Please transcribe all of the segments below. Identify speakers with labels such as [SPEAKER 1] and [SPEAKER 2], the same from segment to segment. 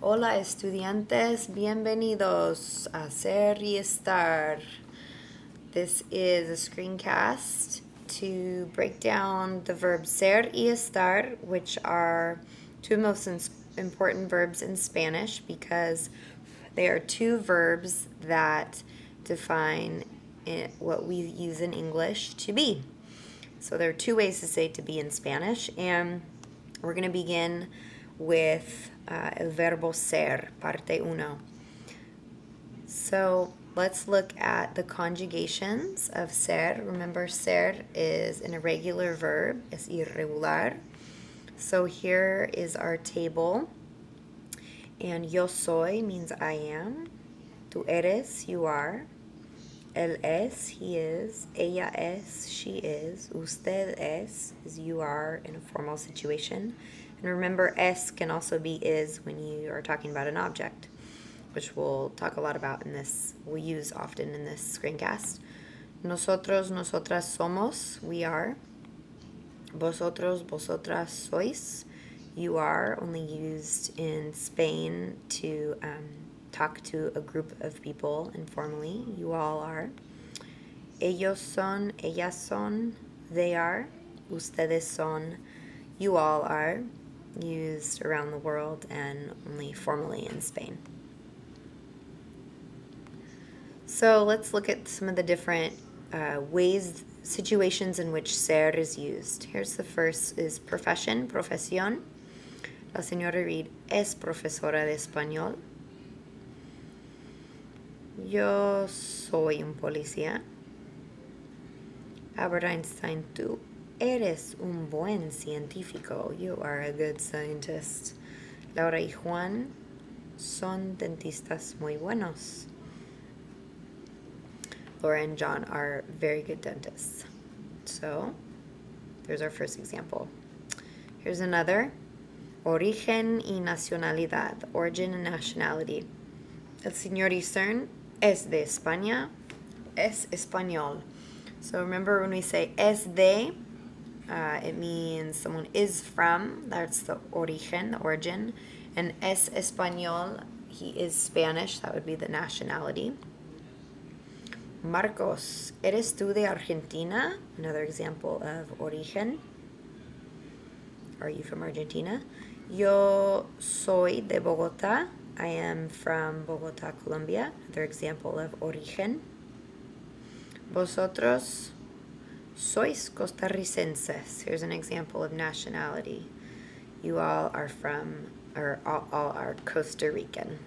[SPEAKER 1] Hola estudiantes, bienvenidos a SER y Estar. This is a screencast to break down the verbs ser y estar, which are two most important verbs in Spanish because they are two verbs that define what we use in English to be. So there are two ways to say to be in Spanish, and we're going to begin with el verbo ser, parte uno. So let's look at the conjugations of ser. Remember, ser is an irregular verb, es irregular. So here is our table, and yo soy means I am, tú eres, you are, él es, he is, ella es, she is, usted es you are in a formal situation. And remember, es can also be is when you are talking about an object, which we'll talk a lot about in this, we'll use often in this screencast. Nosotros, nosotras somos, we are. Vosotros, vosotras sois, you are, only used in Spain to talk to a group of people informally. You all are. Ellos son, ellas son, they are. Ustedes son, you all are. Used around the world and only formally in Spain. So let's look at some of the different ways, situations in which ser is used. Here's the first is profession, profesión. La señora Reed es profesora de español. Yo soy un policía. Albert Einstein, tú eres un buen científico. You are a good scientist. Laura y Juan son dentistas muy buenos. Laura and John are very good dentists. So, there's our first example. Here's another. Origen y nacionalidad. Origin and nationality. El señor Eastern es de España. Es español. So remember when we say es de, it means someone is from. That's the origen, the origin. And es español, he is Spanish. That would be the nationality. Marcos, ¿eres tú de Argentina? Another example of origen. Are you from Argentina? Yo soy de Bogotá. I am from Bogotá, Colombia. Another example of origen. Vosotros sois costarricenses. Here's an example of nationality. You all are from, or all are Costa Rican.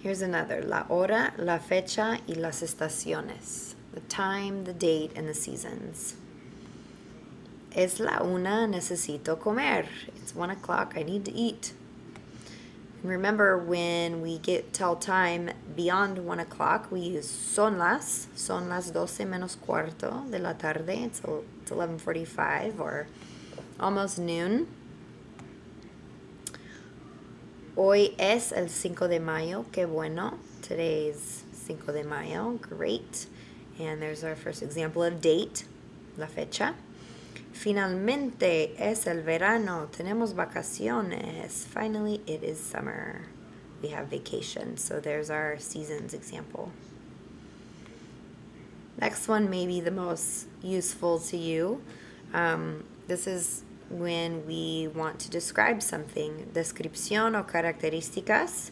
[SPEAKER 1] Here's another. La hora, la fecha y las estaciones. The time, the date, and the seasons. Es la una, necesito comer. It's 1 o'clock, I need to eat. And remember, when we tell time beyond 1 o'clock, we use son las 12 menos cuarto de la tarde. It's 11:45 or almost noon. Hoy es el 5 de mayo. Qué bueno. Today's 5 de mayo. Great. And there's our first example of date, la fecha. Finalmente es el verano. Tenemos vacaciones. Finally, it is summer. We have vacation. So there's our seasons example. Next one may be the most useful to you. This is when we want to describe something. Descripción o características.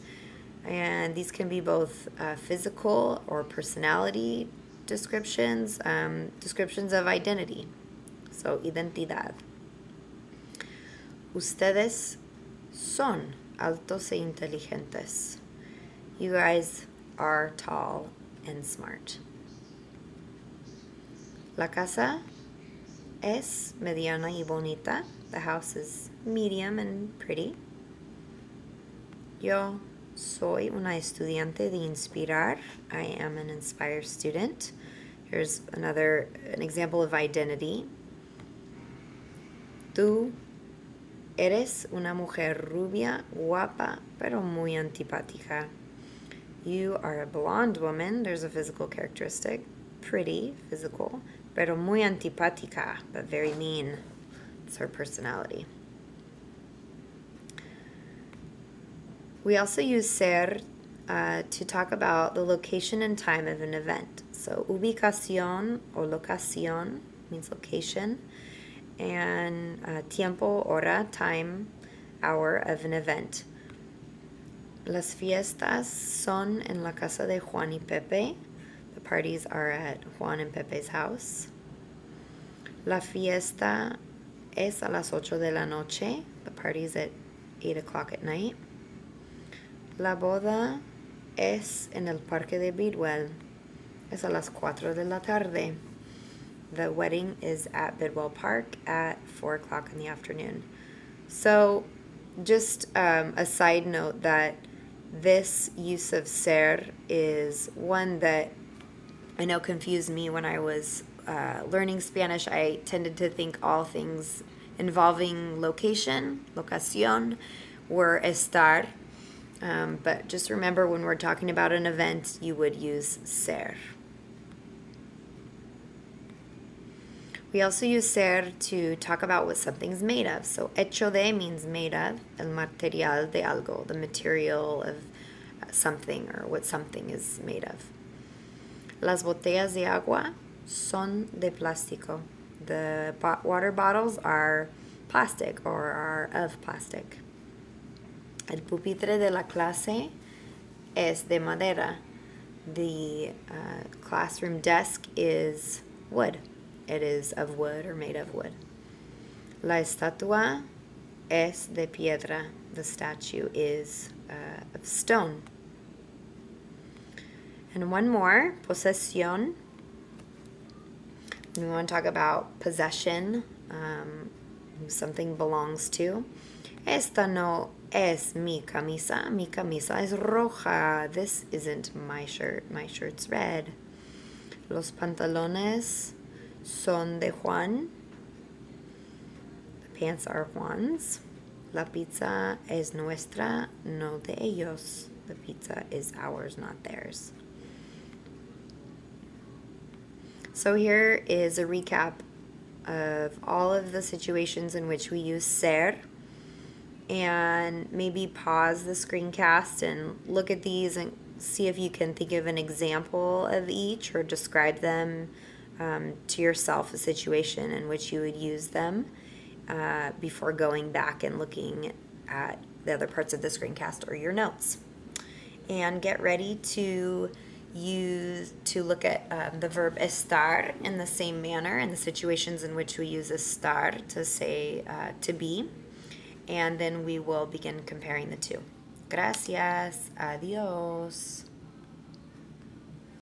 [SPEAKER 1] And these can be both physical or personality descriptions, descriptions of identity. So, identidad. Ustedes son altos e inteligentes. You guys are tall and smart. La casa es mediana y bonita. The house is medium and pretty. Yo soy una estudiante de inspirar. I am an inspired student. Here's an example of identity. Tú eres una mujer rubia, guapa, pero muy antipática. You are a blonde woman. There's a physical characteristic. Pretty, physical, pero muy antipática, but very mean. It's her personality. We also use ser to talk about the location and time of an event. So ubicación or locación means location, and tiempo, hora, time, hour of an event. Las fiestas son en la casa de Juan y Pepe. The parties are at Juan and Pepe's house. La fiesta es a las 8 de la noche. The party's at 8 o'clock at night. La boda es en el Parque de Bidwell. Es a las 4 de la tarde. The wedding is at Bidwell Park at 4 o'clock in the afternoon. So just a side note that this use of ser is one that I know confused me when I was learning Spanish. I tended to think all things involving location, locación, were estar. But just remember, when we're talking about an event, you would use ser. We also use ser to talk about what something's made of. So hecho de means made of, el material de algo, the material of something or what something is made of. Las botellas de agua son de plástico. The water bottles are plastic or are of plastic. El pupitre de la clase es de madera. The classroom desk is wood. It is of wood or made of wood. La estatua es de piedra. The statue is of stone. And one more, posesión. We want to talk about possession, who something belongs to. Esta no es mi camisa. Mi camisa es roja. This isn't my shirt. My shirt's red. Los pantalones son de Juan. The pants are Juan's. La pizza es nuestra, no de ellos. The pizza is ours, not theirs. So here is a recap of all of the situations in which we use ser. And maybe pause the screencast and look at these and see if you can think of an example of each or describe them to yourself, a situation in which you would use them before going back and looking at the other parts of the screencast or your notes. And get ready to look at the verb estar in the same manner in the situations in which we use estar to say to be. And then we will begin comparing the two. Gracias. Adios.